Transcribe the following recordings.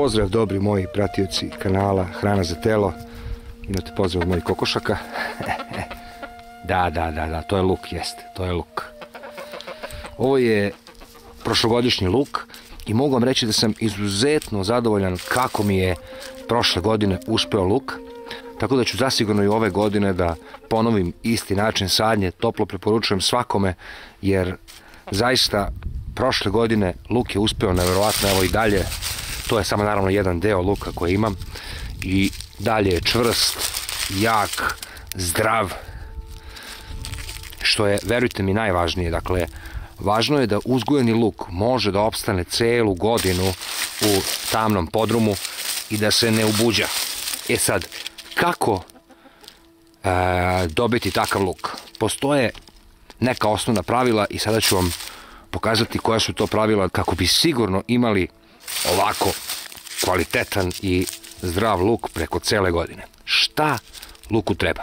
Pozdrav dobri moji pratioci kanala Hrana za telo. Imate pozdrav od mojih kokošaka. Da, to je luk, jeste, to je luk. Ovo je prošlogodišnji luk i mogu vam reći da sam izuzetno zadovoljan kako mi je prošle godine uspeo luk. Tako da ću zasigurno i ove godine da ponovim isti način sadnje. Toplo preporučujem svakome, jer zaista prošle godine luk je uspeo nevjerovatno, evo i dalje. To je samo naravno jedan deo luka koji imam. I dalje je čvrst, jak, zdrav. Što je, verujte mi, najvažnije. Dakle, važno je da uzgojeni luk može da opstane celu godinu u tamnom podrumu i da se ne ubuđa. E sad, kako dobiti takav luk? Postoje neka osnovna pravila i sada ću vam pokazati koja su to pravila kako bi sigurno imali ovako kvalitetan i zdrav luk preko cele godine. Šta luku treba?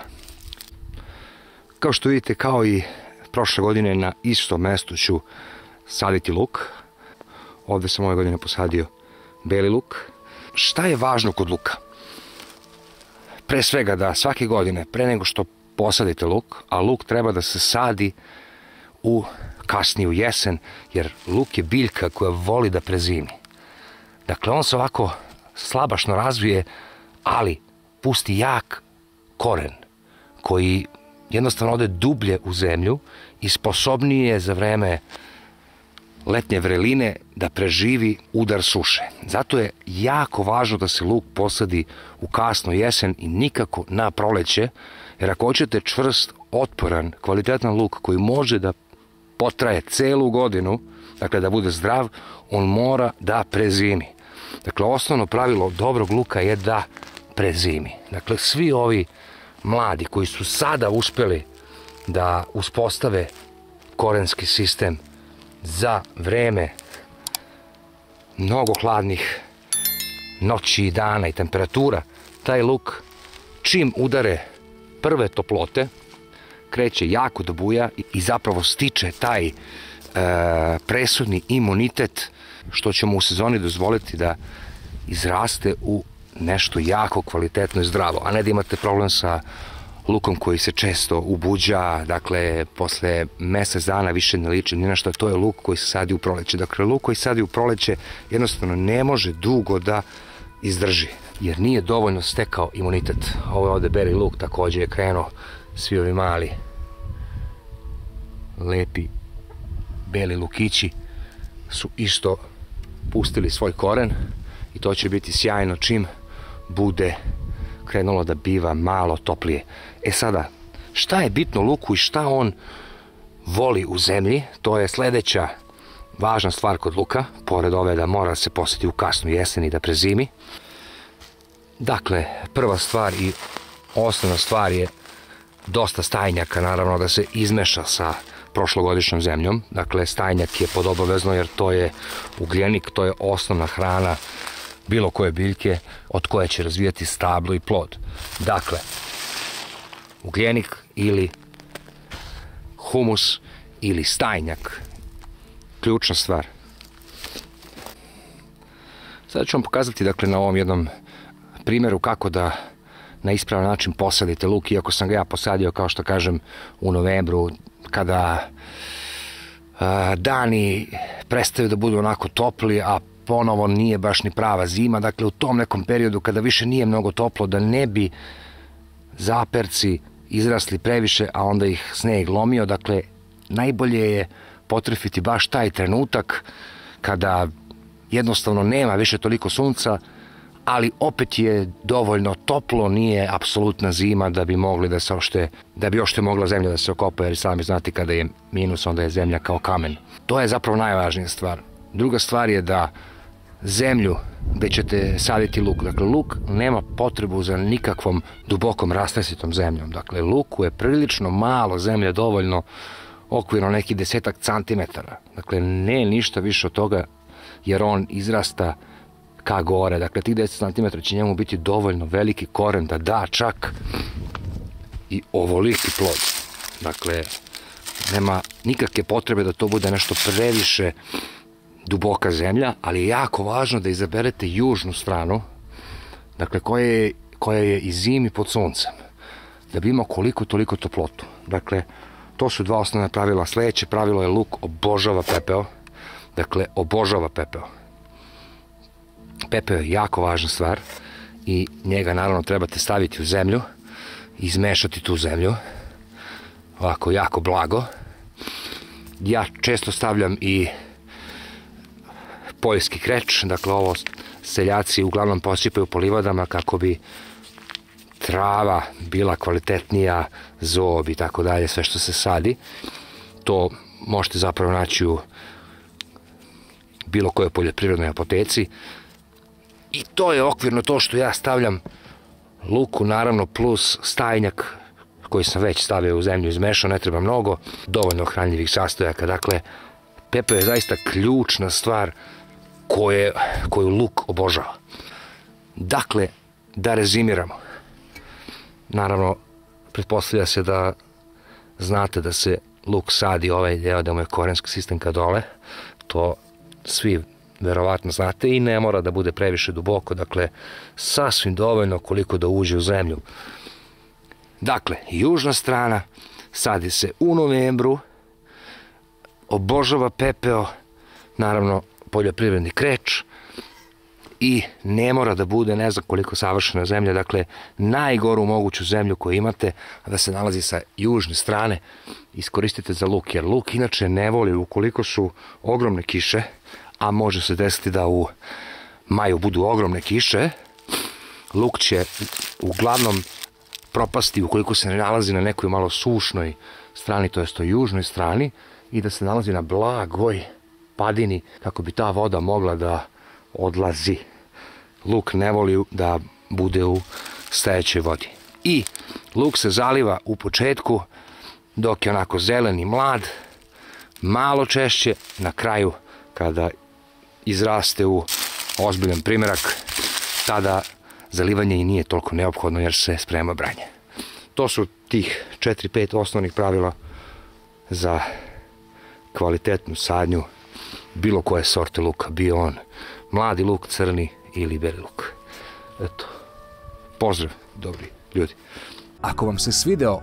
Kao što vidite, kao i prošle godine, na istom mestu ću saditi luk. Ovde sam ove godine posadio beli luk. Šta je važno kod luka? Pre svega da svake godine, pre nego što posadite luk, a luk treba da se sadi u kasniju jesen, jer luk je biljka koja voli da prezimi. Dakle, on se ovako slabašno razvije, ali pusti jak koren koji jednostavno ode dublje u zemlju i sposobniji je za vreme letnje vreline da preživi udar suše. Zato je jako važno da se luk posadi u kasnu jesen i nikako na proleće, jer ako hoćete čvrst, otporan, kvalitetan luk koji može da potraje celu godinu, dakle da bude zdrav, on mora da prezimi. Dakle, osnovno pravilo dobrog luka je da prezimi. Dakle, svi ovi mladi koji su sada uspeli da uspostave korenski sistem za vreme mnogo hladnih noći i dana i temperatura, taj luk čim udare prve toplote kreće jako da buja i zapravo stiče taj presudni imunitet, što će mu u sezoni dozvoliti da izraste u nešto jako kvalitetno i zdravo, a ne da imate problem sa lukom koji se često ubuđa, dakle, posle mesec dana više ne liči ni na što. To je luk koji se sadi u proleće. Dakle, luk koji se sadi u proleće jednostavno ne može dugo da izdrži, jer nije dovoljno stekao imunitet. Ovo je ovde beli luk, takođe je krenuo, svi ovi mali lepi beli lukići su isto pustili svoj koren i to će biti sjajno čim bude krenulo da biva malo toplije. E sada, šta je bitno luku i šta on voli u zemlji? To je sledeća važna stvar kod luka, pored ove da mora se poseti u kasnu jesen i da prezimi. Dakle, prva stvar i osnovna stvar je dosta stajnjaka, naravno, da se izmeša sa prošlogodišnjom zemljom. Dakle, stajnjak je podobavezno jer to je ugljenik, to je osnovna hrana bilo koje biljke od koje će razvijati stablo i plod. Dakle, ugljenik ili humus ili stajnjak. Ključna stvar. Sada ću vam pokazati, dakle, na ovom jednom primjeru kako da na ispravan način posadite luk, iako sam ga ja posadio, kao što kažem, u novembru, kada dani prestaju da budu onako topli, a ponovo nije baš ni prava zima. Dakle, u tom nekom periodu kada više nije mnogo toplo, da ne bi zaperci izrasli previše, a onda ih sneg lomio. Dakle, najbolje je potrefiti baš taj trenutak kada jednostavno nema više toliko sunca, ali opet je dovoljno toplo, nije apsolutna zima da bi mogli da se da bi ošte mogla zemlja da se okopa, jer sami znate kada je minus, onda je zemlja kao kamen. To je zapravo najvažnija stvar. Druga stvar je da zemlju gde ćete saditi luk, dakle, luk nema potrebu za nikakvom dubokom rastresitom zemljom. Dakle, luku je prilično malo zemlje, dovoljno okvirno neki 10 centimetara. Dakle, ne ništa više od toga, jer on izrasta ka gore. Dakle, tih 10 cm će njemu biti dovoljno veliki koren da da čak i ovoliki plod. Dakle, nema nikakve potrebe da to bude nešto previše duboka zemlja, ali je jako važno da izaberete južnu stranu, dakle koja je i zimi pod suncem, da bi imao koliko toliko toplotu. Dakle, to su dva osnovna pravila. Sljedeće pravilo je luk obožava pepeo. Dakle, obožava pepeo. Pepeo je jako važna stvar i njega naravno trebate staviti u zemlju, izmešati tu zemlju, ovako jako blago. Ja često stavljam i poljski kreč, dakle ovo seljaci uglavnom posipaju po livadama kako bi trava bila kvalitetnija, zob i tako dalje, sve što se sadi. To možete zapravo naći u bilo kojoj poljoprivrednoj apoteci. I to je okvirno to što ja stavljam luku, naravno plus stajnjak koji sam već stavio u zemlju, izmešao, ne treba mnogo, dovoljno hranljivih sastojaka. Dakle, pepeo je zaista ključna stvar koju luk obožava. Dakle, da rezimiramo. Naravno, pretpostavlja se da znate da se luk sadi ovaj deo da mu je korenski sistem ka dole. To svi verovatno znate i ne mora da bude previše duboko. Dakle, sasvim dovoljno koliko da uđe u zemlju. Dakle, južna strana sadi se u novembru, obožava pepeo, naravno poljoprivredni kreč i ne mora da bude ne znam koliko savršena zemlja, dakle najgoru moguću zemlju koju imate, a da se nalazi sa južne strane, iskoristite za luk, jer luk inače ne voli ukoliko su ogromne kiše, a može se desiti da u maju budu ogromne kiše, luk će uglavnom propasti ukoliko se ne nalazi na nekoj malo sušnoj strani, to jest o južnoj strani, i da se nalazi na blagoj padini kako bi ta voda mogla da odlazi. Luk ne voli da bude u stajećoj vodi. I luk se zaliva u početku dok je onako zelen i mlad, malo češće na kraju kada izraste u ozbiljan primerak, tada zalivanje i nije toliko neophodno jer se sprema branje. To su tih 4-5 osnovnih pravila za kvalitetnu sadnju bilo koje sorte luka, bio on mladi luk, crni ili beli luk. Eto, pozdrav, dobri ljudi. Ako vam se svideo